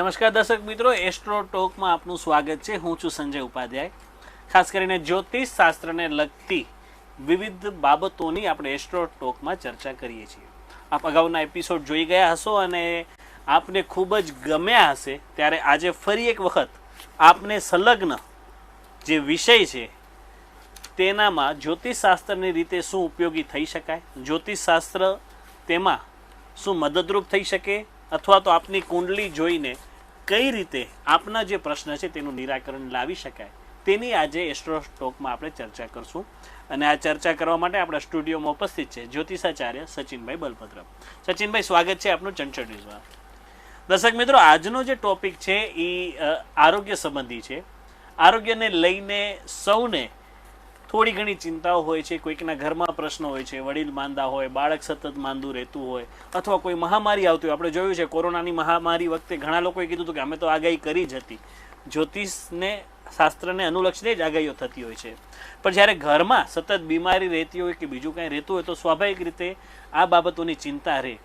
નમસ્કાર દર્શક મિત્રો, એસ્ટ્રો ટોકમાં આપનું સ્વાગત છે. હું છું સંજય ઉપાધ્યાય. ખાસ કરીને જ્યોતિષ શાસ્ત્રને લગતી વિવિધ બાબતોની આપણે એસ્ટ્રો ટોકમાં ચર્ચા કરીએ છીએ. આપ અગાઉના એપિસોડ જોઈ ગયા હશો અને આપને ખૂબ જ ગમ્યા હશે. ત્યારે આજે ફરી એક વખત આપને સંલગ્ન જે વિષય છે તેનામાં જ્યોતિષ શાસ્ત્રની રીતે શું ઉપયોગી થઈ શકાય, જ્યોતિષ શાસ્ત્ર તેમાં શું મદદરૂપ થઈ શકે, અથવા તો આપની કુંડલી જોઈને કઈ રીતે આપના જે પ્રશ્ન છે તેનું નિરાકરણ લાવી શકાય, તેની આજે એસ્ટ્રો ટોકમાં આપણે ચર્ચા કરશું. અને આ ચર્ચા કરવા માટે આપણા સ્ટુડિયોમાં ઉપસ્થિત છે જ્યોતિષાચાર્ય સચિનભાઈ બલભદ્ર. સચિનભાઈ, સ્વાગત છે આપનું ચંચળ ન્યૂઝમાં. દર્શક મિત્રો, આજનો જે ટોપિક છે એ આરોગ્ય સંબંધી છે. આરોગ્યને લઈને સૌને થોડી ઘણી ચિંતાઓ હોય છે. કોઈકના ઘરમાં પ્રશ્નો હોય છે, વડીલ માંદા હોય, બાળક સતત માંદું રહેતું હોય, અથવા કોઈ મહામારી આવતી હોય. આપણે જોયું છે કોરોનાની મહામારી વખતે ઘણા લોકોએ કીધું હતું કે અમે તો આગાહી કરી જ હતી. જ્યોતિષને શાસ્ત્રને અનુલક્ષીને જ આગાહીઓ થતી હોય છે. પણ જ્યારે ઘરમાં સતત બીમારી રહેતી હોય કે બીજું કાંઈ રહેતું હોય તો સ્વાભાવિક રીતે આ બાબતોની ચિંતા રહે.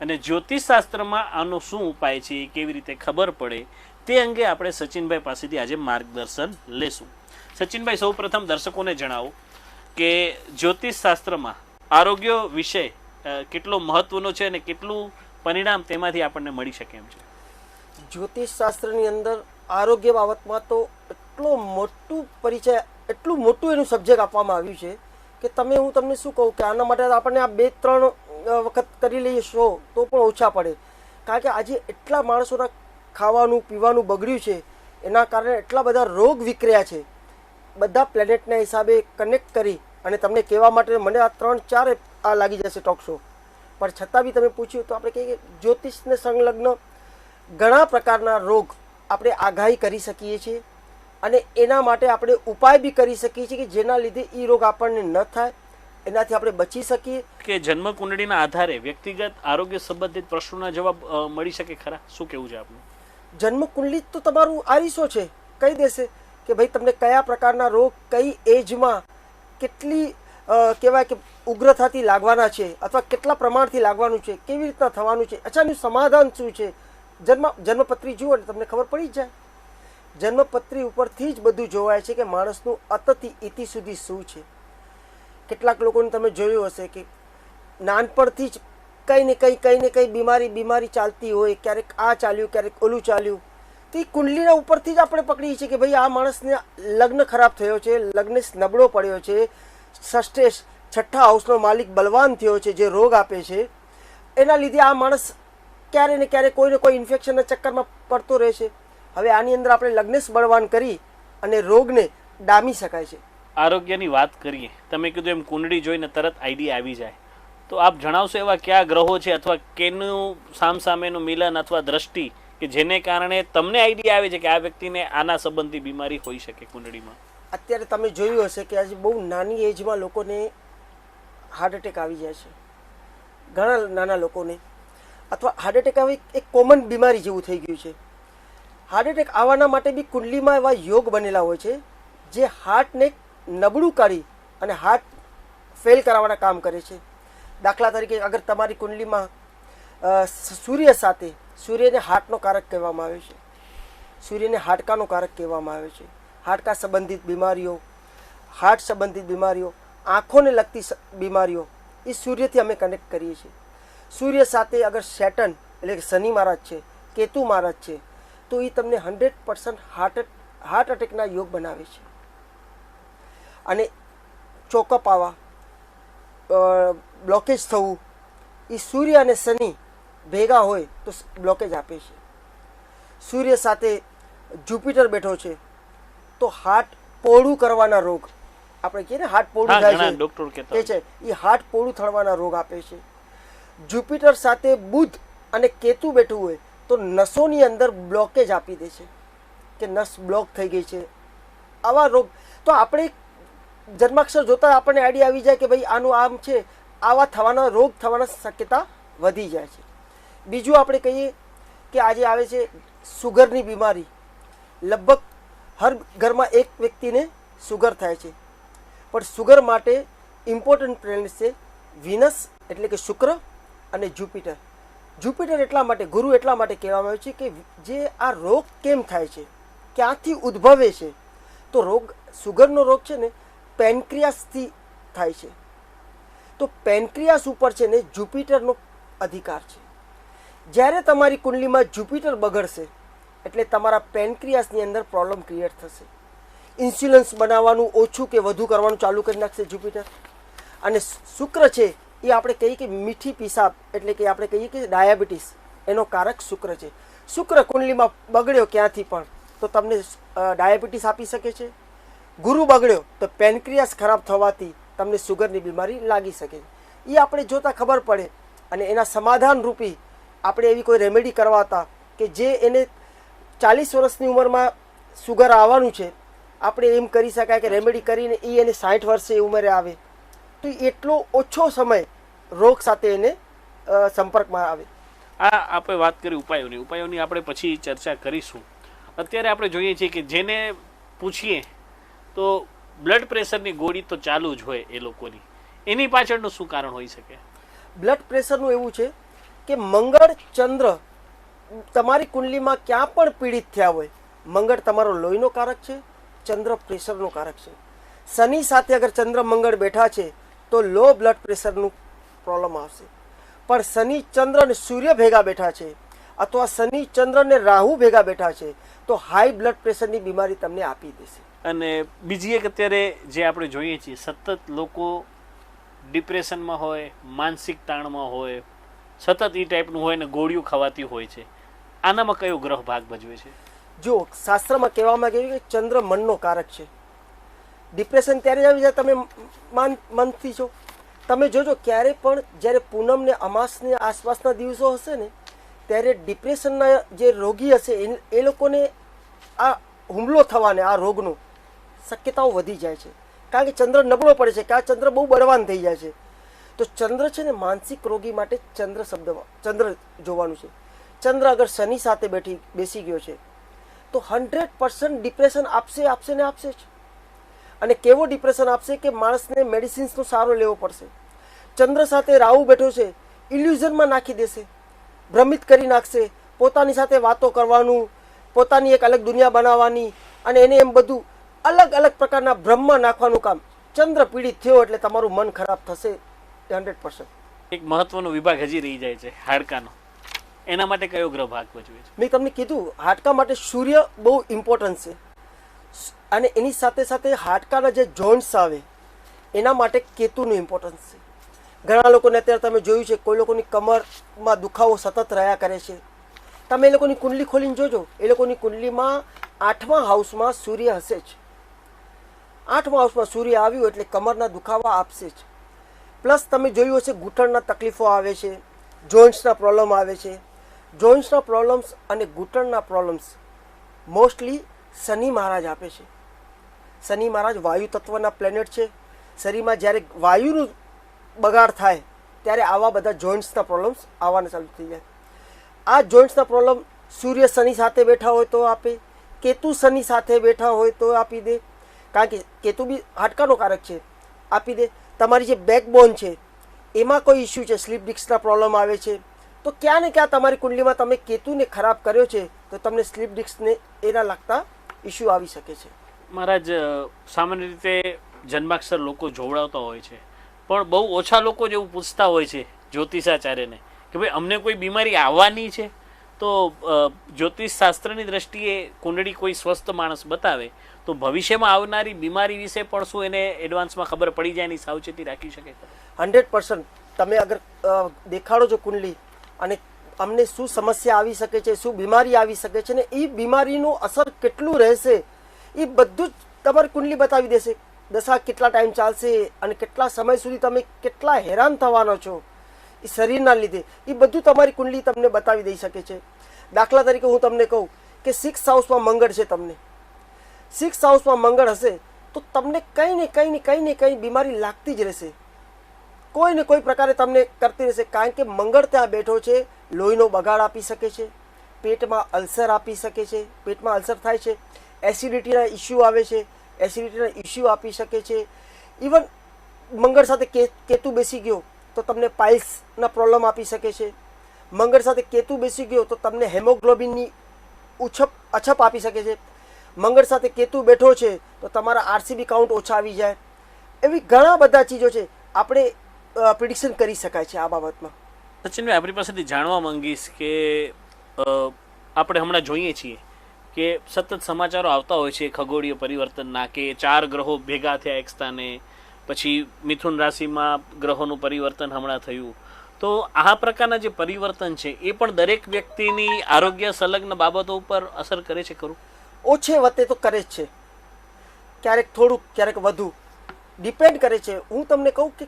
અને જ્યોતિષ શાસ્ત્રમાં આનો શું ઉપાય છે, કેવી રીતે ખબર પડે, તે અંગે આપણે સચિનભાઈ પાસેથી આજે માર્ગદર્શન લેશું. સચિનભાઈ, સૌ પ્રથમ દર્શકોને જણાવો કે જ્યોતિષ શાસ્ત્રમાં આરોગ્ય વિષય કેટલો મહત્વનો છે અને કેટલું પરિણામ તેમાંથી આપણને મળી શકે એમ છે. જ્યોતિષ શાસ્ત્રની અંદર આરોગ્ય બાબતમાં તો એટલો મોટું પરિચય, એટલું મોટું એનું સબ્જેક્ટ આપવામાં આવ્યું છે કે હું તમને શું કહું કે આના માટે આપણને આ 2-3 વખત કરી લઈએ શો તો પણ ઓછા પડે. કારણ કે આજે એટલા માણસોના ખાવાનું પીવાનું બગડ્યું છે, એના કારણે એટલા બધા રોગ વિકર્યા છે. બધા પ્લેનેટના હિસાબે કનેક્ટ કરી અને તમને કહેવા માટે મને આ 3-4 આ લાગી જશે ટોક શો, પણ છતાં બી તમે પૂછ્યું તો આપણે કહીએ કે જ્યોતિષને સંલગ્ન ઘણા પ્રકારના રોગ આપણે આગાહી કરી શકીએ છીએ અને એના માટે આપણે ઉપાય બી કરી શકીએ છીએ કે જેના લીધે એ રોગ આપણને ન થાય, એનાથી આપણે બચી શકીએ. કે જન્મ કુંડળીના આધારે વ્યક્તિગત આરોગ્ય સંબંધિત પ્રશ્નોના જવાબ મળી શકે ખરા? શું કહેવું છે આપનું? જન્મ કુંડલી તો તમારું આરીસો છે, કહી દેશે કે ભાઈ તમને કયા પ્રકારના રોગ કઈ એજમાં કેટલી કહેવાય કે ઉગ્રતાથી લાગવાના છે અથવા કેટલા પ્રમાણથી લાગવાનું છે, કેવી રીતના થવાનું છે, અચ્છા એનું સમાધાન શું છે. જન્મપત્રી જુઓ અને તમને ખબર પડી જ જાય. જન્મપત્રી ઉપરથી જ બધું જોવાય છે કે માણસનું અતથી ઇતિ સુધી શું છે. કેટલાક લોકોને તમે જોયું હશે કે નાનપણથી જ કંઈ ને કંઈ બીમારી ચાલતી હોય, ક્યારેક આ ચાલ્યું ક્યારેક ઓલું ચાલ્યું, તો એ કુંડલીના ઉપરથી જ આપણે પકડીએ છીએ કે ભાઈ આ માણસને લગ્ન ખરાબ થયો છે, લગ્ન નબળો પડ્યો છે, છઠ્ઠા હાઉસનો માલિક બલવાન થયો છે જે રોગ આપે છે, એના લીધે આ માણસ ક્યારે ને ક્યારે કોઈ ને કોઈ ઇન્ફેક્શનના ચક્કરમાં પડતો રહે છે. હવે આની અંદર આપણે લગ્નેશ બળવાન કરી અને રોગને ડામી શકાય છે. આરોગ્યની વાત કરીએ, તમે કીધું એમ કુંડળી જોઈને તરત આઈડિયા આવી જાય, તો આપ જણાવશો એવા કયા ગ્રહો છે અથવા કેનું સામસામેનું મિલન અથવા દ્રષ્ટિ કે જેને કારણે તમને આઈડિયા આવે છે કે આ વ્યક્તિને આના સંબંધી બીમારી હોઈ શકે કુંડળીમાં? અત્યારે તમે જોયું હશે કે આજે બહુ નાની એજમાં લોકોને હાર્ટ એટેક આવી જાય છે, ઘણા નાના લોકોને, અથવા હાર્ટ એટેક આવી એક કોમન બીમારી જેવું થઈ ગયું છે. હાર્ટ એટેક આવવાના માટે બી કુંડલીમાં એવા યોગ બનેલા હોય છે જે હાર્ટને નબળું કરી અને હાર્ટ ફેલ કરાવવાના કામ કરે છે. દાખલા તરીકે અગર તમારી કુંડલીમાં સૂર્ય સાથે, સૂર્યને હાર્ટનો કારક કહેવામાં આવે છે, સૂર્યને હાડકાનો કારક કહેવામાં આવે છે. હાડકા સંબંધિત બીમારીઓ, હાર્ટ સંબંધિત બીમારીઓ, આંખોને લગતી બીમારીઓ એ સૂર્યથી અમે કનેક્ટ કરીએ છીએ. સૂર્ય સાથે અગર સેટર્ન એટલે કે શનિ મહારાજ છે, કેતુ મહારાજ છે, તો એ તમને 100% હાર્ટ એટેકના યોગ બનાવે છે. અને ચોકઅપ આવવા, બ્લોકેજ થવું, એ સૂર્ય અને શનિ ભેગા હોય તો બ્લોકેજ આપે છે. સૂર્ય સાથે જુપિટર બેઠો છે તો હાર્ટ પોળું કરવાના રોગ, આપણે કહીએ ને હાર્ટ પોળું થાય છે, એ હાર્ટ પોળું થવાના રોગ આપે છે. જુપિટર સાથે બુધ અને કેતુ બેઠું હોય તો નસોની અંદર બ્લોકેજ આપી દે છે કે નસ બ્લોક થઈ ગઈ છે. આવા રોગ તો આપણે જન્માક્ષર જોતા આપણને આઈડિયા આવી જાય કે ભાઈ આનું આમ છે, આવા થવાના રોગ થવાના શક્યતા વધી જાય છે. બીજું આપણે કહીએ કે આજે આવે છે સુગરની બીમારી. લગભગ હર ઘરમાં એક વ્યક્તિને સુગર થાય છે, પણ સુગર માટે ઇમ્પોર્ટન્ટ પ્લેનેટ છે વિનસ એટલે કે શુક્ર અને જુપિટર. જુપિટર એટલા માટે, ગુરુ એટલા માટે કહેવામાં આવે છે કે જે આ રોગ કેમ થાય છે, ક્યાંથી ઉદ્ભવે છે, તો રોગ, સુગરનો રોગ છે ને પેનક્રિયાસથી થાય છે. તો પેનક્રિયાસ ઉપર છે ને જુપિટરનો અધિકાર છે. જ્યારે તમારી કુંડલીમાં જુપિટર બગડશે એટલે તમારા પેનક્રિયાસની અંદર પ્રોબ્લેમ ક્રિએટ થશે. ઇન્સ્યુલન્સ બનાવવાનું ઓછું કે વધુ કરવાનું ચાલુ કરી નાખશે જુપિટર. અને શુક્ર છે એ આપણે કહીએ કે મીઠી પીસાબ, એટલે કે આપણે કહીએ કે ડાયાબિટીસ, એનો કારક શુક્ર છે. શુક્ર કુંડલીમાં બગડ્યો ક્યાંથી પણ તો તમને ડાયાબિટીસ આપી શકે છે. ગુરુ બગડ્યો તો પેનક્રિયાસ ખરાબ થવાથી તમને સુગરની બીમારી લાગી શકે. એ આપણે જોતા ખબર પડે અને એના સમાધાન રૂપી આપણે એવી કોઈ રેમેડી કરવાતા કે જે એને 40 વર્ષની ઉંમરમાં સુગર આવવાનું છે, આપણે એમ કરી શકાય કે રેમેડી કરીને એ એને 60 વર્ષે ઉંમરે આવે તો એટલો ઓછો સમય રોગ સાથે એને સંપર્કમાં આવે. આ આપણે વાત કરી ઉપાયોની આપણે પછી ચર્ચા કરીશું. અત્યારે આપણે જોઈએ છીએ કે જેને પૂછીએ તો બ્લડ પ્રેશરની ગોળી તો ચાલુ જ હોય એ લોકોની. એની પાછળનું શું કારણ હોઈ શકે? બ્લડ પ્રેશરનું એવું છે કે મંગળ, ચંદ્ર તમારી કુંડલીમાં ક્યાં પણ પીડિત થયા હોય, મંગળ તમારો લોહીનો કારક છે, ચંદ્ર પ્રેશરનો કારક છે. શનિ સાથે અગર ચંદ્ર મંગળ બેઠા છે તો લો બ્લડ પ્રેશરનું પ્રોબ્લેમ આવશે. પણ શનિ, ચંદ્ર અને સૂર્ય ભેગા બેઠા છે અથવા શનિ, ચંદ્ર અને રાહુ ભેગા બેઠા છે તો હાઈ બ્લડ પ્રેશરની બીમારી તમને આપી દેશે. અને બીજી એક અત્યારે જે આપણે જોઈએ છીએ, સતત લોકો ડિપ્રેશનમાં હોય, માનસિક તાણમાં હોય, સતત એ ટાઈપનું હોય ને ગોળીઓ ખવાતી હોય છે. આનામાં કયો ગ્રહ ભાગ ભજવે છે? જો શાસ્ત્રમાં કહેવામાં આવ્યું કે ચંદ્ર મનનો કારક છે. ડિપ્રેશન ત્યારે આવી જાય તમે મનથી છો. તમે જોજો ક્યારે પણ જ્યારે પૂનમ ને અમાસની આસપાસના દિવસો હશે ને ત્યારે ડિપ્રેશનના જે રોગી હશે એ લોકોને આ હુમલો થવાને, આ રોગનો શક્યતાઓ વધી જાય છે. કારણ કે ચંદ્ર નબળો પડે છે, કે આ ચંદ્ર બહુ બળવાન થઈ જાય છે. તો ચંદ્ર છે ને માનસિક રોગી માટે ચંદ્ર જોવાનું છે. ચંદ્ર અગર શનિ સાથે બેસી ગયો છે તો 100% ડિપ્રેશન આપશે ને આપશે જ. અને કેવો ડિપ્રેશન આપશે કે માણસને મેડિસિન્સનો સારો લેવો પડશે. ચંદ્ર સાથે રાહુ બેઠો છે, ઇલ્યુઝનમાં નાખી દેશે, ભ્રમિત કરી નાખશે, પોતાની સાથે વાતો કરવાનું, પોતાની એક અલગ દુનિયા બનાવવાની અને એને એમ બધું અલગ અલગ પ્રકારના ભ્રમમાં નાખવાનું કામ. ચંદ્ર પીડિત થયો એટલે તમારું મન ખરાબ થશે 100%. એક મહત્વનો વિભાગ હજી રહી જાય છે, હાડકાનો. એના માટે કયો ગ્રહ ભાગ ભજવે છે? મેં તમને કીધું હાડકા માટે સૂર્ય બહુ ઇમ્પોર્ટન્ટ છે. અને એની સાથે સાથે હાડકાના જે જોઇન્ટ્સ આવે એના માટે કેતુનું ઇમ્પોર્ટન્સ છે. ઘણા લોકોને અત્યારે તમે જોયું છે, કોઈ લોકોની કમરમાં દુખાવો સતત રહ્યા કરે છે. તમે એ લોકોની કુંડલી ખોલીને જોજો, એ લોકોની કુંડલીમાં 8મા હાઉસમાં સૂર્ય હશે જ. 8મા હાઉસમાં સૂર્ય આવ્યું એટલે કમરના દુખાવા આપશે જ. પ્લસ તમે જોયું હશે ઘૂંટણના તકલીફો આવે છે, જોઇન્ટ્સના પ્રોબ્લેમ આવે છે. જોઇન્ટ્સના પ્રોબ્લેમ્સ અને ઘૂંટણના પ્રોબ્લેમ્સ મોસ્ટલી શનિ મહારાજ આપે છે. શનિ મહારાજ વાયુ તત્વના પ્લેનેટ છે. શરીરમાં જ્યારે વાયુનું બગાડ થાય ત્યારે આવા બધા જોઇન્ટ્સના પ્રોબ્લેમ્સ આવવાના ચાલુ થઈ જાય. આ જોઇન્ટ્સના પ્રોબ્લેમ સૂર્ય શનિ સાથે બેઠા હોય તો આપે, કેતુ શનિ સાથે બેઠા હોય તો આપી દે. કારણ કે કેતુ બી હાડકાનો કારક છે, આપી દે. તમારી જે બેકબોન છે એમાં કોઈ ઇસ્યુ છે, સ્લીપ ડિસ્કના પ્રોબ્લેમ આવે છે તો ક્યાં ને ક્યાં તમારી કુંડલીમાં તમે કેતુને ખરાબ કર્યો છે તો તમને સ્લીપ ડિસ્કને એના લગતા ઇસ્યુ આવી શકે છે. મહારાજ, સામાન્ય રીતે જન્માક્ષર લોકો જોવડાવતા હોય છે, પણ બહુ ઓછા લોકો જેવું પૂછતા હોય છે જ્યોતિષાચાર્યને કે ભાઈ અમને કોઈ બીમારી આવવાની છે. તો જ્યોતિષ શાસ્ત્રની દ્રષ્ટિએ કુંડળી કોઈ સ્વસ્થ માણસ બતાવે તો ભવિષ્યમાં આવનારી બીમારી વિશે પણ શું એને એડવાન્સમાં ખબર પડી જાય, એની સાવચેતી રાખી શકે? 100% તમે અગર દેખાડો છો કુંડલી અને અમને શું સમસ્યા આવી શકે છે, શું બીમારી આવી શકે છે ને એ બીમારીનું અસર કેટલું રહેશે એ બધું જ તમારી કુંડલી બતાવી દેશે. દશા કેટલા ટાઈમ ચાલશે અને કેટલા સમય સુધી તમે કેટલા હેરાન થવાનો છો એ શરીરના લીધે, એ બધું તમારી કુંડલી તમને બતાવી દઈ શકે છે. દાખલા તરીકે હું તમને કહું કે 6th હાઉસમાં મંગળ છે, તમને 6th હાઉસમાં મંગળ હશે તો તમને કંઈ ને કંઈ બીમારી લાગતી જ રહેશે, કોઈ ને કોઈ પ્રકારે તમને કરતી રહેશે. કારણ કે મંગળ ત્યાં બેઠો છે, લોહીનો બગાડ આપી શકે છે, પેટમાં અલ્સર આપી શકે છે, પેટમાં અલ્સર થાય છે, એસિડિટીના ઇસ્યુ આવે છે, એસિડિટીના ઇસ્યુ આપી શકે છે. ઇવન મંગળ સાથે કેતુ બેસી ગયો તો તમને પાઇલ્સના પ્રોબ્લેમ આપી શકે છે. મંગળ સાથે કેતુ બેસી ગયો તો તમને હેમોગ્લોબિનની અછપ આપી શકે છે. મંગળ સાથે કેતુ બેઠો છે તો તમારા આરસીબી કાઉન્ટ ઓછા આવી જાય. એવી ઘણા બધા ચીજો છે આપણે પ્રિડિક્શન કરી શકાય છે આ બાબતમાં. સચિનભાઈ, આપણી પાસેથી જાણવા માંગીશ કે આપણે હમણાં જોઈએ છીએ કે સતત સમાચારો આવતા હોય છે ખગોળીય પરિવર્તનના, કે 4 ગ્રહો ભેગા થયા એક સ્થાને, પછી મિથુન રાશિમાં ગ્રહોનું પરિવર્તન હમણાં થયું. તો આ પ્રકારના જે પરિવર્તન છે એ પણ દરેક વ્યક્તિની આરોગ્ય સંલગ્ન બાબતો ઉપર અસર કરે છે ખરું? ઓછે વતે તો કરે જ છે, ક્યારેક થોડુંક ક્યારેક વધુ, ડિપેન્ડ કરે છે. હું તમને કહું કે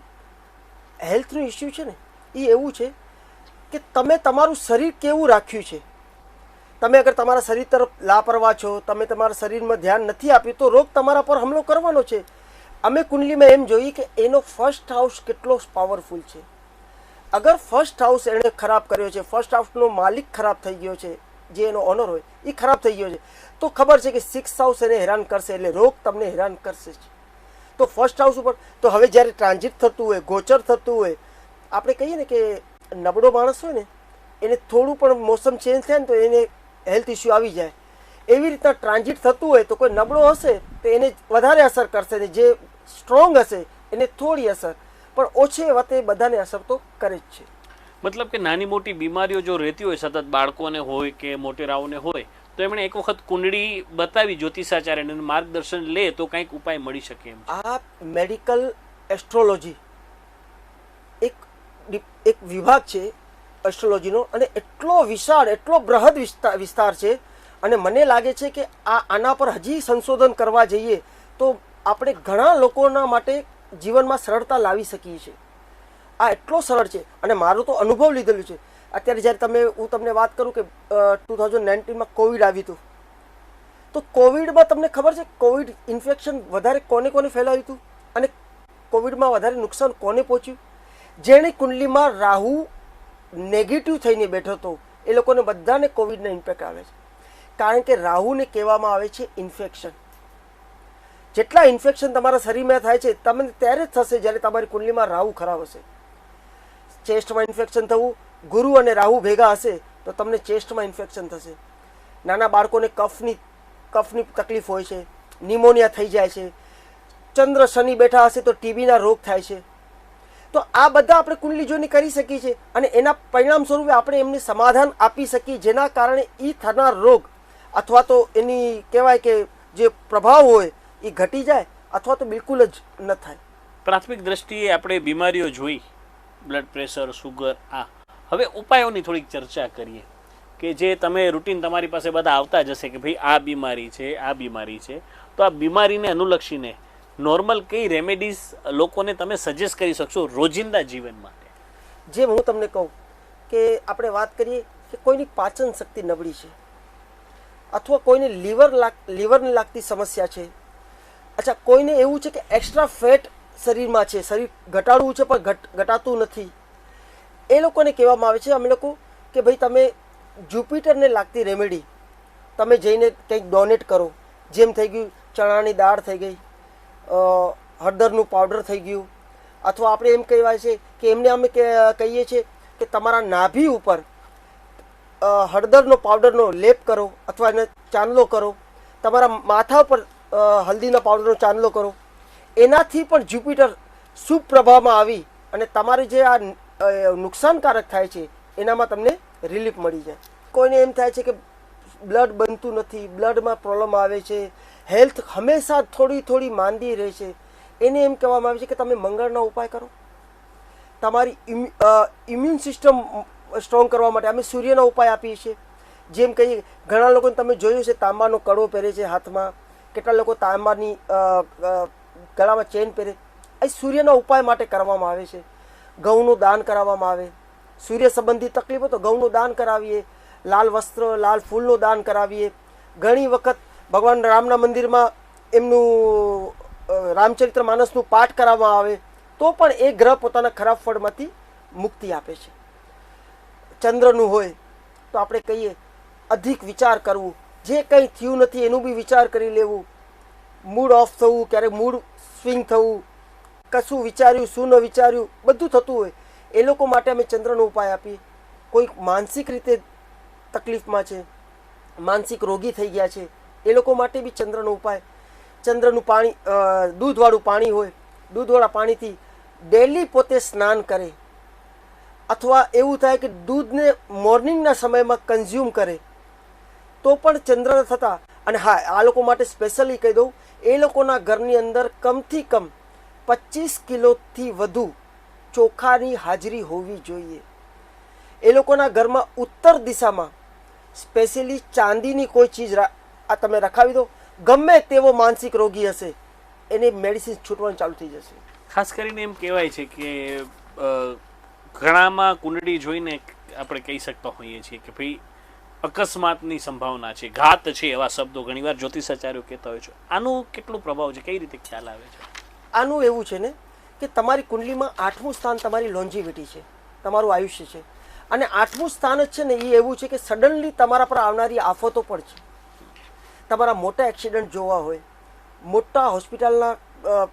હેલ્થનું ઇસ્યુ છે ને એ એવું છે કે તમે તમારું શરીર કેવું રાખ્યું છે. તમે અગર તમારા શરીર તરફ લાપરવાહ છો, તમે તમારા શરીરમાં ધ્યાન નથી આપ્યું તો રોગ તમારા પર હુમલો કરવાનો છે. અમે કુંડલીમાં એમ જોઈએ કે એનો ફર્સ્ટ હાઉસ કેટલો પાવરફુલ છે. અગર ફર્સ્ટ હાઉસ એણે ખરાબ કર્યો છે, ફર્સ્ટ હાઉસનો માલિક ખરાબ થઈ ગયો છે, જે એનો ઓનર હોય એ ખરાબ થઈ ગયો છે, તો ખબર છે કે 6th હાઉસ એને હેરાન કરશે, એટલે રોગ તમને હેરાન કરશે જ. તો ફર્સ્ટ હાઉસ ઉપર તો હવે જ્યારે ટ્રાન્ઝિટ થતું હોય, ગોચર થતું હોય, આપણે કહીએ ને કે નબળો માણસ હોય ને એને થોડું પણ મોસમ ચેન્જ થાય ને તો એને હેલ્થ ઇસ્યુ આવી જાય. એવી રીતના ટ્રાન્ઝિટ થતું હોય તો કોઈ નબળો હશે તો એને વધારે અસર કરશે ને જે સ્ટ્રોંગ હશે એને થોડી અસર, પણ ઓછે વતે બધાને અસર તો કરે જ છે. મતલબ કે નાની મોટી બીમારીઓ જો રહેતી હોય સતત, બાળકોને હોય કે મોટેરાઓને હોય, તો એમણે એક વખત કુંડળી બતાવી જ્યોતિષાચાર્યને માર્ગદર્શન લે તો કંઈક ઉપાય મળી શકે એમ. આ મેડિકલ એસ્ટ્રોલોજી એક વિભાગ છે એસ્ટ્રોલોજીનો, અને એટલો વિશાળ, એટલો બૃહદ વિસ્તાર છે. અને મને લાગે છે કે આના પર હજી સંશોધન કરવા જઈએ તો આપણે ઘણા લોકોના માટે જીવનમાં સરળતા લાવી શકીએ છીએ. આ એટલો સરળ છે અને મારું તો અનુભવ લીધેલું છે. અત્યારે જ્યારે હું તમને વાત કરું કે 2019માં કોવિડ આવ્યું હતું, તો કોવિડમાં તમને ખબર છે કોવિડ ઇન્ફેક્શન વધારે કોને ફેલાવ્યું હતું અને કોવિડમાં વધારે નુકસાન કોને પહોંચ્યું? જેની કુંડલીમાં રાહુ નેગેટિવ થઈને બેઠો હતો એ લોકોને બધાને કોવિડના ઇમ્પેક્ટ આવે છે. કારણ કે રાહુને કહેવામાં આવે છે ઇન્ફેક્શન. જેટલા ઇન્ફેક્શન તમારા શરીરમાં થાય છે તમને ત્યારે જ થશે જ્યારે તમારી કુંડલીમાં રાહુ ખરાબ હશે. ચેસ્ટમાં ઇન્ફેક્શન થવું, ગુરુ અને રાહુ ભેગા હશે તો તમને ચેસ્ટમાં ઇન્ફેક્શન થશે. નાના બાળકોને કફની તકલીફ હોય છે, નિમોનિયા થઈ જાય છે. ચંદ્ર શનિ બેઠા હશે તો ટીબીના રોગ થાય છે. તો આ બધા આપણે કુંડલી જોઈને કરી શકીએ છીએ અને એના પરિણામ સ્વરૂપે આપણે એમને સમાધાન આપી શકીએ, જેના કારણે એ થનાર રોગ અથવા તો એની કહેવાય કે જે પ્રભાવ હોય એ ઘટી જાય અથવા તો બિલકુલ જ ન થાય. પ્રાથમિક દ્રષ્ટિએ આપણે બીમારીઓ જોઈ, બ્લડ પ્રેશર, સુગર, હવે ઉપાયોની થોડીક ચર્ચા કરીએ કે જે તમે રૂટીન તમારી પાસે બધા આવતા જ હશે કે ભાઈ આ બીમારી છે, આ બીમારી છે, તો આ બીમારીને અનુલક્ષીને નોર્મલ કઈ રેમેડીઝ લોકોને તમે સજેસ્ટ કરી શકશો રોજિંદા જીવન માટે? જેમ હું તમને કહું કે આપણે વાત કરીએ કે કોઈની પાચન શક્તિ નબળી છે અથવા કોઈને લીવરને લાગતી સમસ્યા છે. અચ્છા, કોઈને એવું છે કે એક્સ્ટ્રા ફેટ શરીરમાં છે, શરીર ઘટાડવું છે પણ ઘટાતું નથી, એ લોકોને કહેવામાં આવે છે અમે લોકો કે ભાઈ તમે જુપિટરને લાગતી રેમેડી તમે જઈને કંઈક ડોનેટ કરો. જેમ થઈ ગયું ચણાની દાળ થઈ ગઈ, હળદરનું પાવડર થઈ ગયું, અથવા આપણે એમ કહેવાય છે કે એમને અમે કહીએ છીએ કે તમારા નાભી ઉપર હળદરનો પાવડરનો લેપ કરો અથવા એને ચાંદલો કરો, તમારા માથા ઉપર હલ્દીના પાવડરનો ચાંદલો કરો. એનાથી પણ જુપિટર શુભ પ્રભાવમાં આવી અને તમારે જે આ નુકસાનકારક થાય છે એનામાં તમને રિલીફ મળી જાય. કોઈને એમ થાય છે કે બ્લડ બનતું નથી, બ્લડમાં પ્રોબ્લેમ આવે છે, હેલ્થ હંમેશા થોડી માંદી રહે છે, એને એમ કહેવામાં આવે છે કે તમે મંગળનો ઉપાય કરો. તમારી ઇમ્યુન સિસ્ટમ સ્ટ્રોંગ કરવા માટે અમે સૂર્યનો ઉપાય આપીએ છીએ. જેમ કહીએ ઘણા લોકોને તમે જોયું છે તાંબાનો કડો પહેરે છે હાથમાં, કેટલા લોકો તાંબાની ગળામાં ચેન પહેરે. એ સૂર્યના ઉપાય માટે કરવામાં આવે છે. ઘઉંનું દાન કરાવવામાં આવે. સૂર્ય સંબંધી તકલીફ હોય તો ઘઉંનું દાન કરાવીએ, લાલ વસ્ત્ર, લાલ ફૂલનું દાન કરાવીએ. ઘણી વખત ભગવાન રામના મંદિરમાં એમનું રામચરિત્ર માનસનું પાઠ કરાવવામાં આવે તો પણ એ ગ્રહ પોતાના ખરાબ ફળમાંથી મુક્તિ આપે છે. ચંદ્રનું હોય તો આપણે કહીએ અધિક વિચાર કરવું, જે કંઈ થયું નથી એનું બી વિચાર કરી લેવું, મૂડ ઓફ થવું, ક્યારેક મૂડ સ્વિંગ થવું, કશું વિચાર્યું શું ન વિચાર્યું બધું થતું હોય, એ લોકો માટે અમે ચંદ્રનો ઉપાય આપીએ. કોઈ માનસિક રીતે તકલીફમાં છે, માનસિક રોગી થઈ ગયા છે, એ લોકો માટે બી ચંદ્રનો ઉપાય, ચંદ્રનું પાણી, દૂધવાળું પાણી હોય, દૂધવાળા પાણીથી ડેલી પોતે સ્નાન કરે, અથવા એવું થાય કે દૂધને મોર્નિંગના સમયમાં કન્ઝ્યુમ કરે તો પણ ચંદ્ર થતા. અને હા, આ લોકો માટે સ્પેશિયલી કહી દઉં, એ લોકોના ઘરની અંદર કમથી કમ 25 કિલોથી વધુ ચોખાની હાજરી હોવી જોઈએ. એ લોકોના ઘરમાં ઉત્તર દિશામાં સ્પેશિયલી ચાંદીની કોઈ ચીજ આ તમે રખાવી દો, ગમે તેવો માનસિક રોગી હશે એને મેડિસિન છૂટવાનું ચાલુ થઈ જશે. ખાસ કરીને એમ કહેવાય છે કે ઘણામાં કુંડળી જોઈને આપણે કહી શકતા હોઈએ છીએ કે ભાઈ અકસ્માતની સંભાવના છે, ઘાત છે, એવા શબ્દો ઘણીવાર જ્યોતિષાચાર્યો કહેતા હોય છે. આનું કેટલો પ્રભાવ છે, કઈ રીતે ખ્યાલ આવે છે? આનું એવું છે ને કે તમારી કુંડલીમાં 8મું સ્થાન તમારી લોન્જીવિટી છે, તમારું આયુષ્ય છે. અને 8મું સ્થાન જ છે ને એ એવું છે કે સડનલી તમારા પર આવનારી આફતો પણ છે. તમારા મોટા એક્સિડન્ટ જોવા હોય, મોટા હોસ્પિટલના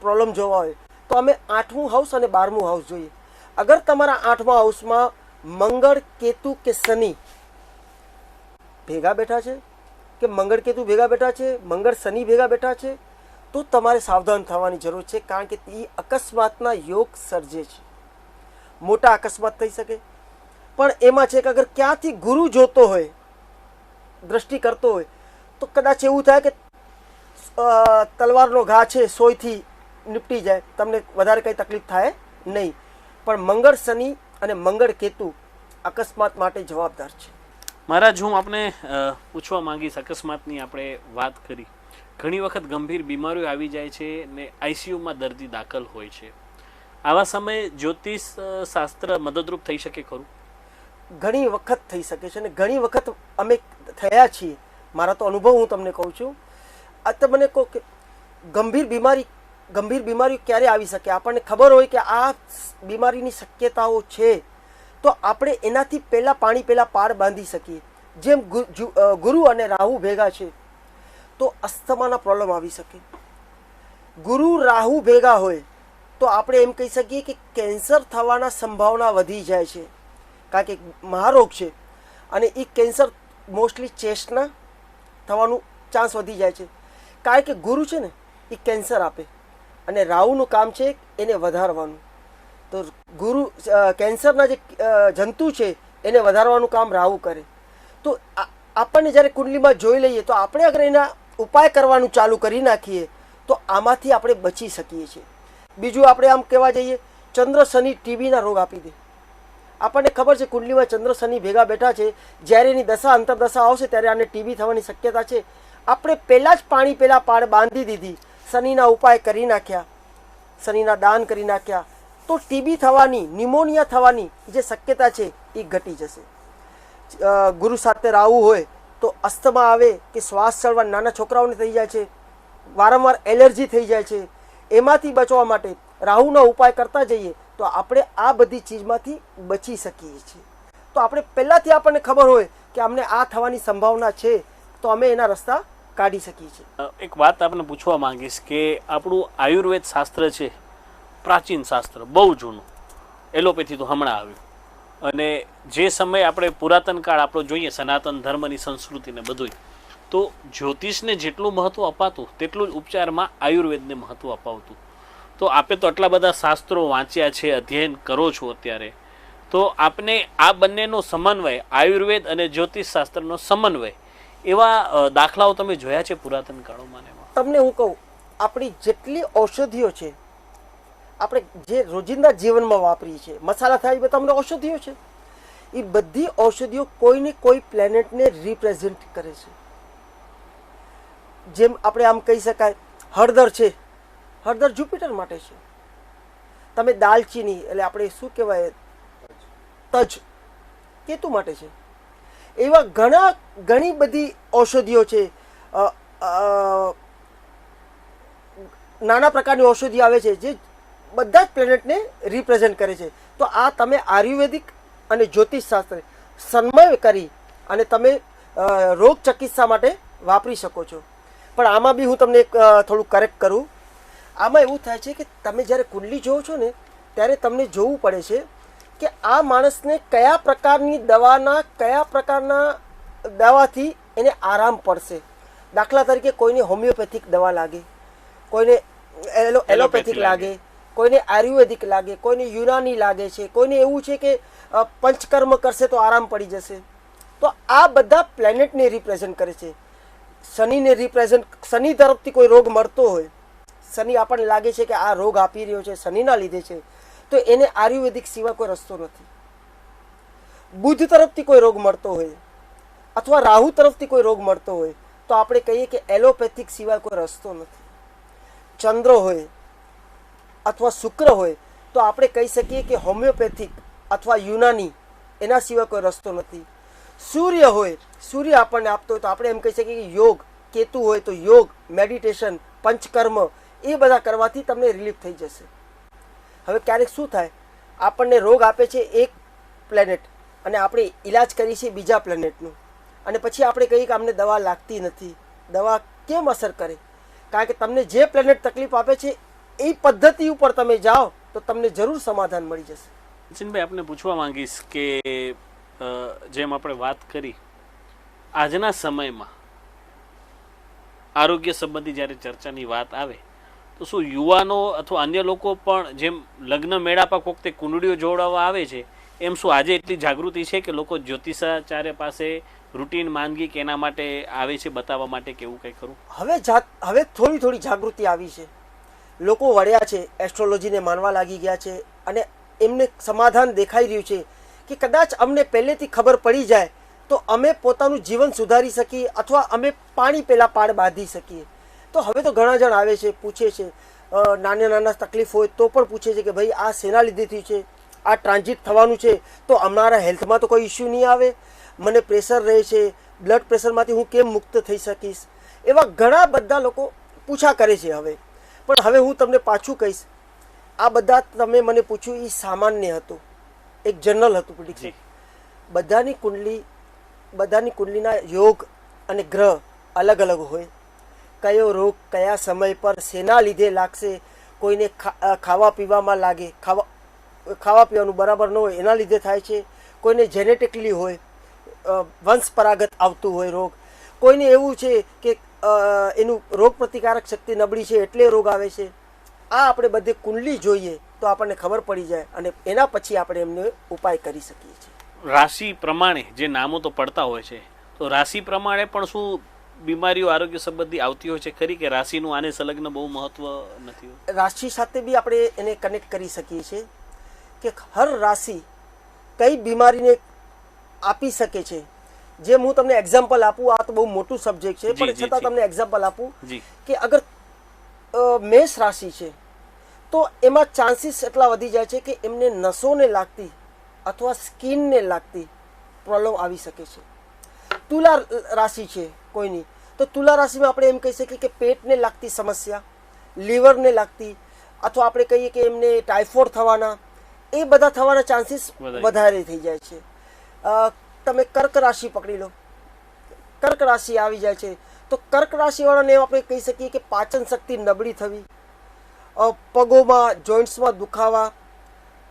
પ્રોબ્લેમ જોવા હોય તો અમે 8મું હાઉસ અને 12મું હાઉસ જોઈએ. અગર તમારા 8મા હાઉસમાં મંગળ, કેતુ કે શનિ ભેગા બેઠા છે, કે મંગળ કેતુ ભેગા બેઠા છે, મંગળ શનિ ભેગા બેઠા છે, તો તમારે સાવધાન થવાની જરૂર છે. કારણ કે એ અકસ્માતના યોગ સર્જે છે. મોટા અકસ્માત થઈ શકે. પણ એમાં છે કે અગર ક્યાંથી ગુરુ જોતો હોય, દ્રષ્ટિ કરતો હોય, તો કદાચ એવું થાય કે તલવારનો ઘા છે, સોયથી નિપટી જાય, તમને વધારે કંઈ તકલીફ થાય નહીં. પણ મંગળ શનિ અને મંગળ કેતુ અકસ્માત માટે જવાબદાર છે. મહારાજ, હું આપણે પૂછવા માંગીશ, અકસ્માતની આપણે વાત કરી, ઘણી વખત ગંભીર બીમારીઓ આવી જાય છે ને આઈસીયુમાં દર્દી દાખલ હોય છે. આવા સમયે જ્યોતિષ શાસ્ત્ર મદદરૂપ થઈ શકે ખરું? ઘણી વખત થઈ શકે છે, અને ઘણી વખત અમે થયા છીએ. મારા તો અનુભવ હું તમને કહું છું. આ તો મને કહો કે ગંભીર બીમારી ક્યારે આવી શકે, આપણને ખબર હોય કે આ બીમારીની શક્યતાઓ છે, તો આપણે એનાથી પહેલાં પાર બાંધી શકીએ. જેમ ગુરુ અને રાહુ ભેગા છે તો અસ્થમાના પ્રોબ્લેમ આવી શકે. ગુરુ રાહુ ભેગા હોય તો આપણે એમ કહી શકીએ કે કેન્સર થવાના સંભાવના વધી જાય છે. કારણ કે મહારોગ છે અને એ કેન્સર મોસ્ટલી ચેસ્ટના થવાનું ચાન્સ વધી જાય છે. કારણ કે ગુરુ છે ને એ કેન્સર આપે અને રાહુનું કામ છે એને વધારવાનું. તો ગુરુ કેન્સરના જે જંતુ છે એને વધારવાનું કામ રાહુ કરે. તો આપણને જ્યારે કુંડલીમાં જોઈ લઈએ તો આપણે અગર એના ઉપાય કરવાનું ચાલુ કરી નાખીએ તો આમાંથી આપણે બચી શકીએ છીએ. બીજું આપણે આમ કહેવા જઈએ, ચંદ્ર શનિ ટીબીના રોગ આપી દે. આપણને ખબર છે કુંડલીમાં ચંદ્ર શનિ ભેગા બેઠા છે, જ્યારે એની દશા અંતરદશા આવશે ત્યારે આને ટીબી થવાની શક્યતા છે. આપણે પહેલાં જ પાડ બાંધી દીધી, શનિના ઉપાય કરી નાખ્યા, શનિના દાન કરી નાખ્યા, તો ટીબી થવાની, ન્યુમોનિયા થવાની જે શક્યતા છે એ ઘટી જશે. ગુરુ સાથે રાહુ હોય તો અસ્થમા આવે કે શ્વાસ ચડવા નાના છોકરાઓને થઈ જાય છે, વારંવાર એલર્જી થઈ જાય છે. એમાંથી બચવા માટે રાહુનો ઉપાય કરતા જઈએ તો આપણે આ બધી ચીજમાંથી બચી શકીએ છીએ. તો આપણે પહેલાંથી આપણને ખબર હોય કે અમને આ થવાની સંભાવના છે તો અમે એના રસ્તા કાઢી શકીએ છીએ. એક વાત આપણે પૂછવા માંગીશ કે આપણું આયુર્વેદ શાસ્ત્ર છે, પ્રાચીન શાસ્ત્ર, બહુ જૂનું, એલોપેથી તો હમણાં આવ્યું, અને જે સમયે આપણે પુરાતન કાળ આપણો જોઈએ, સનાતન ધર્મની સંસ્કૃતિને બધું, તો જ્યોતિષને જેટલું મહત્વ અપાતું તેટલું જ ઉપચારમાં આયુર્વેદને મહત્વ અપાવતું. તો આપે તો આટલા બધા શાસ્ત્રો વાંચ્યા છે, અધ્યયન કરો છો અત્યારે, તો આપને આ બંનેનો સમન્વય, આયુર્વેદ અને જ્યોતિષ શાસ્ત્રનો સમન્વય, એવા દાખલાઓ તમે જોયા છે પુરાતન કાળોમાં? તમને હું કહું, આપણી જેટલી ઔષધિઓ છે, આપણે જે રોજિંદા જીવનમાં વાપરીએ છીએ, મસાલા થાય એ બધા અમને ઔષધિઓ છે, એ બધી ઔષધિઓ કોઈને કોઈ પ્લેનેટને રિપ્રેઝેન્ટ કરે છે. જેમ આપણે આમ કહી શકાય, હળદર છે, હળદર જુપિટર માટે છે. તમે દાલચીની એટલે આપણે શું કહેવાય, તજ, કેતુ માટે છે. એવા ઘણી બધી ઔષધિઓ છે. નાના પ્રકારની ઔષધિ આવે છે જે બધા જ પ્લેનેટને રિપ્રેઝેન્ટ કરે છે. તો આ તમે આયુર્વેદિક અને જ્યોતિષ શાસ્ત્ર સમન્વય કરી અને તમે રોગ ચિકિત્સા માટે વાપરી શકો છો. પણ આમાં બી હું તમને થોડું કરેક્ટ કરું. આમાં એવું થાય છે કે તમે જ્યારે કુંડલી જોવો છો ને ત્યારે તમને જોવું પડે છે કે આ માણસને કયા પ્રકારની દવાથી એને આરામ પડશે. દાખલા તરીકે કોઈને હોમિયોપેથિક દવા લાગે, કોઈને એલોપેથિક લાગે, કોઈને આયુર્વેદિક લાગે, કોઈને યુનાની લાગે છે, કોઈને એવું છે કે પંચકર્મ કરશે તો આરામ પડી જશે. તો આ બધા પ્લેનેટને રિપ્રેઝન્ટ કરે છે. શનિ તરફથી કોઈ રોગ મળતો હોય, શનિ આપણને લાગે છે કે આ રોગ આપી રહ્યો છે શનિના લીધે છે, તો એને આયુર્વેદિક સિવાય કોઈ રસ્તો નથી. બુધ તરફથી કોઈ રોગ મળતો હોય અથવા રાહુ તરફથી કોઈ રોગ મળતો હોય તો આપણે કહીએ કે એલોપેથિક સિવાય કોઈ રસ્તો નથી. ચંદ્ર હોય અથવા શુક્ર હોય તો આપણે કહી શકીએ કે હોમિયોપેથિક અથવા યુનાની એના સિવાય કોઈ રસ્તો નથી. સૂર્ય હોય, સૂર્ય આપણને આપતો હોય તો આપણે એમ કહી શકીએ કે યોગ, કેતુ હોય તો યોગ, મેડિટેશન, પંચકર્મ એ બધા કરવાથી તમને રિલીફ થઈ જશે. હવે ક્યારેક શું થાય, આપણને રોગ આપે છે એક પ્લેનેટ અને આપણે ઈલાજ કરીએ છીએ બીજા પ્લેનેટનું, અને પછી આપણે કહીએ કે અમને દવા લાગતી નથી. દવા કેમ અસર કરે? કારણ કે તમને જે પ્લેનેટ તકલીફ આપે છે એ પદ્ધતિ ઉપર તમે જાઓ તો તમને જરૂર સમાધાન મળી જશે. નીતિનભાઈ, આપને પૂછવા માંગીશ કે જેમ આપણે વાત કરી, આજના સમયમાં આરોગ્ય સંબંધી જ્યારે ચર્ચાની વાત આવે તો શું યુવાનો અથવા અન્ય લોકો પણ જેમ લગ્ન મેળાપા વખતે કુંડળીઓ જોડાવા આવે છે, એમ શું આજે એટલી જાગૃતિ છે કે લોકો જ્યોતિષાચાર્ય પાસે રૂટીન માંદગી કે એના માટે આવે છે બતાવવા માટે કે એવું કંઈ ખરું? હવે થોડી જાગૃતિ આવી છે. લોકો વળ્યા છે, એસ્ટ્રોલોજીને માનવા લાગી ગયા છે અને એમને સમાધાન દેખાઈ રહ્યું છે કે કદાચ અમને પહેલેથી ખબર પડી જાય તો અમે પોતાનું જીવન સુધારી શકીએ અથવા અમે પાણી પહેલાં પાળ બાંધી શકીએ. તો હવે તો ઘણા જણ આવે છે, પૂછે છે, નાના તકલીફ હોય તો પણ પૂછે છે કે ભાઈ આ શેના લીધે થયું છે, આ ટ્રાન્ઝિટ થવાનું છે તો અમારા હેલ્થમાં તો કોઈ ઇસ્યુ નહીં આવે, મને પ્રેશર રહે છે, બ્લડ પ્રેશરમાંથી હું કેમ મુક્ત થઈ શકીશ, એવા ઘણા બધા લોકો પૂછા કરે છે. પણ હવે હું તમને પાછું કહીશ, આ બધા તમે મને પૂછ્યું એ સામાન્ય હતું, એક જનરલ હતું પ્રિડિક્શન. બધાની કુંડલીના યોગ અને ગ્રહ અલગ અલગ હોય. કયો રોગ કયા સમય પર શેના લીધે લાગશે, કોઈને ખાવા પીવામાં લાગે, ખાવા પીવાનું બરાબર ન હોય એના લીધે થાય છે, કોઈને જેનેટિકલી હોય, વંશ પરાગત આવતું હોય રોગ, કોઈને એવું છે કે એનું રોગ પ્રતિકારક શક્તિ નબળી છે એટલે રોગ આવે છે. આ આપણે બધે કુંડલી જોઈએ તો આપણને ખબર પડી જાય અને એના પછી આપણે એમને ઉપાય કરી શકીએ છીએ. રાશિ પ્રમાણે જે નામો તો પડતા હોય છે, તો રાશિ પ્રમાણે પણ શું બીમારીઓ આરોગ્ય સંબંધી આવતી હોય છે ખરી, કે રાશિનું આને સંલગ્ન બહુ મહત્વ નથી? રાશિ સાથે બી આપણે એને કનેક્ટ કરી શકીએ છીએ કે હર રાશિ કઈ બીમારીને આપી શકે છે. જેમ હું તમને એક્ઝામ્પલ આપું, આ તો બહુ મોટું સબ્જેક્ટ છે પણ છતાં તમને એક્ઝામ્પલ આપું કે અગર મેષ રાશિ છે તો એમાં ચાન્સીસ એટલા વધી જાય છે કે એમને નસોને લાગતી અથવા સ્કિનને લાગતી પ્રોબ્લેમ આવી શકે છે. તુલા રાશિ છે કોઈની તો તુલા રાશિમાં આપણે એમ કહી શકીએ કે પેટને લાગતી સમસ્યા, લીવરને લાગતી, અથવા આપણે કહીએ કે એમને ટાઇફોઇડ થવાના, એ બધા થવાના ચાન્સીસ વધારે થઈ જાય છે. તમે કર્ક રાશિ પકડી લો, કર્ક રાશિ આવી જાય છે તો કર્ક રાશિવાળાને આપણે કહી શકીએ કે પાચન શક્તિ નબળી થવી, પગોમાં જોઈન્ટ્સમાં દુખાવા,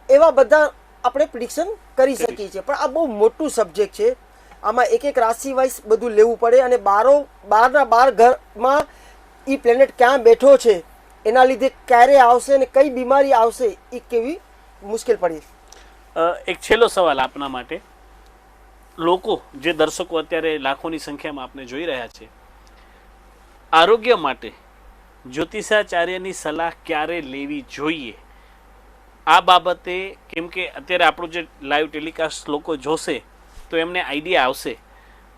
એવા બધા આપણે પ્રિડિક્શન કરી શકીએ છીએ. પણ આ બહુ મોટું સબ્જેક્ટ છે, આમાં એક રાશિ વાઇઝ બધું લેવું પડે અને 12 ઘરમાં એ પ્લેનેટ ક્યાં બેઠો છે એના લીધે ક્યારે આવશે અને કઈ બીમારી આવશે એ કેવી મુશ્કેલ પડી. એક છેલ્લો સવાલ આપના માટે, લોકો જે દર્શકો અત્યારે લાખોની સંખ્યામાં આપને જોઈ રહ્યા છે, આરોગ્ય માટે જ્યોતિષાચાર્યની સલાહ ક્યારે લેવી જોઈએ આ બાબતે? કેમ કે અત્યારે આપણું જે લાઈવ ટેલિકાસ્ટ લોકો જોશે તો એમને આઈડિયા આવશે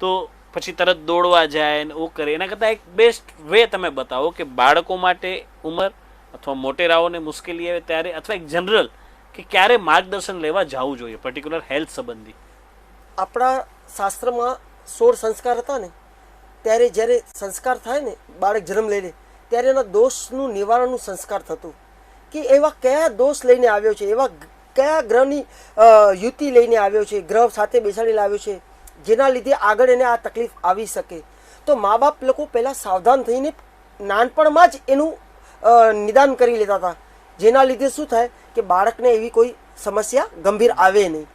તો પછી તરત દોડવા જાય ને ઓ કરે, એના કરતાં એક બેસ્ટ વે તમે બતાવો કે બાળકો માટે ઉંમર અથવા મોટેરાઓને મુશ્કેલી આવે ત્યારે, અથવા એક જનરલ કે ક્યારે માર્ગદર્શન લેવા જવું જોઈએ પર્ટિક્યુલર હેલ્થ સંબંધી? આપણા શાસ્ત્રમાં 16 સંસ્કાર હતા ને, ત્યારે જ્યારે સંસ્કાર થાય ને, બાળક જન્મ લઈ લે ત્યારે એના દોષનું નિવારણનું સંસ્કાર થતું કે એવા કયા દોષ લઈને આવ્યો છે, એવા કયા ગ્રહની યુતિ લઈને આવ્યો છે, ગ્રહ સાથે બેસાડીને આવ્યો છે જેના લીધે આગળ એને આ તકલીફ આવી શકે. તો મા બાપ લોકો પહેલાં સાવધાન થઈને નાનપણમાં જ એનું નિદાન કરી લેતા હતા જેના લીધે શું થાય કે બાળકને એવી કોઈ સમસ્યા ગંભીર આવે નહીં.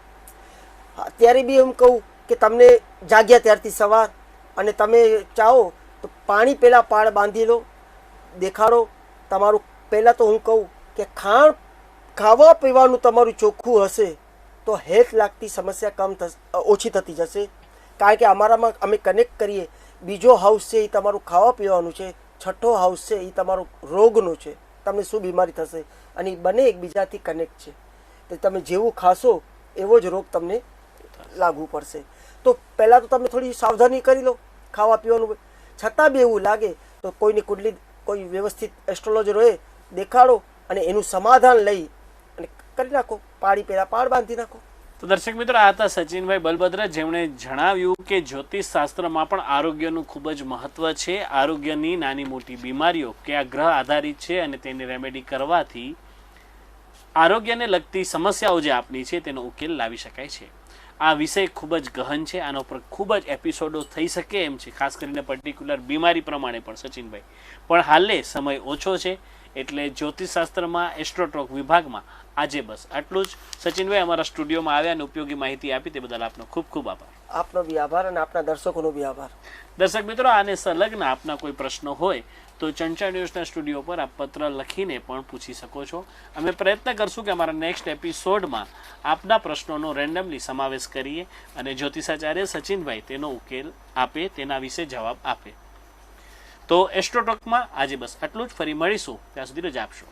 અત્યારે બી એમ કહું કે તમને જાગ્યા ત્યારથી સવાર અને તમે ચાહો તો પાણી પહેલાં પાળ બાંધી લો, દેખાડો. તમારું પહેલાં તો હું કહું કે ખાવા પીવાનું તમારું ચોખ્ખું હશે તો હેલ્થ લાગતી સમસ્યા ઓછી થતી જશે. કારણ કે અમારામાં અમે કનેક્ટ કરીએ, બીજો હાઉસ છે એ તમારું ખાવા પીવાનું છે, છઠ્ઠો હાઉસ છે એ તમારું રોગનું છે, તમને શું બીમારી થશે, અને એ બંને એકબીજાથી કનેક્ટ છે. તો તમે જેવું ખાશો એવો જ રોગ તમને લાગુ પડશે. તો પહેલાં તો તમે થોડી સાવધાની કરી લો ખાવા પીવાનું. છતાં બી એવું લાગે તો કોઈની કુંડલી કોઈ વ્યવસ્થિત એસ્ટ્રોલોજર હોય દેખાડો અને એનું સમાધાન લઈ અને કરી નાખો. પાડી પહેલાં પાડ બાંધી નાખો. તો દર્શક મિત્રો, આ હતા સચિનભાઈ બલભદ્ર, જેમણે જણાવ્યું કે જ્યોતિષ શાસ્ત્રમાં પણ આરોગ્યનું ખૂબ જ મહત્વ છે. આરોગ્યની નાની મોટી બીમારીઓ કે આ ગ્રહ આધારિત છે અને તેની રેમેડી કરવાથી આરોગ્યને લગતી સમસ્યાઓ જે આપની છે તેનો ઉકેલ લાવી શકાય છે. આ વિષય ખૂબ જ ગહન છે, આના ઉપર ખૂબ જ એપિસોડો થઈ શકે એમ છે, ખાસ કરીને પર્ટિક્યુલર બીમારી પ્રમાણે પણ સચિનભાઈ. પણ હાલે સમય ઓછો છે એટલે જ્યોતિષશાસ્ત્રમાં એસ્ટ્રોટોક વિભાગમાં આજે બસ આટલું જ. સચિનભાઈ અમારા સ્ટુડિયોમાં આવ્યા અને ઉપયોગી માહિતી આપી તે બદલ આપનો ખૂબ ખૂબ આભાર. આપનો બી આભાર અને આપના દર્શકોનો બી આભાર. દર્શક મિત્રો, આને સંલગ્ન આપના કોઈ પ્રશ્નો હોય તો ચંચા ન્યૂઝના સ્ટુડિયો પર આપ પત્ર લખીને પણ પૂછી શકો છો. અમે પ્રયત્ન કરશું કે અમારા નેક્સ્ટ એપિસોડમાં આપના પ્રશ્નોનો રેન્ડમલી સમાવેશ કરીએ અને જ્યોતિષાચાર્ય સચિનભાઈ તેનો ઉકેલ આપે, તેના વિશે જવાબ આપે. તો એસ્ટ્રોટોકમાં આજે બસ આટલું જ. ફરી મળીશું, ત્યાં સુધી રજા આપશો.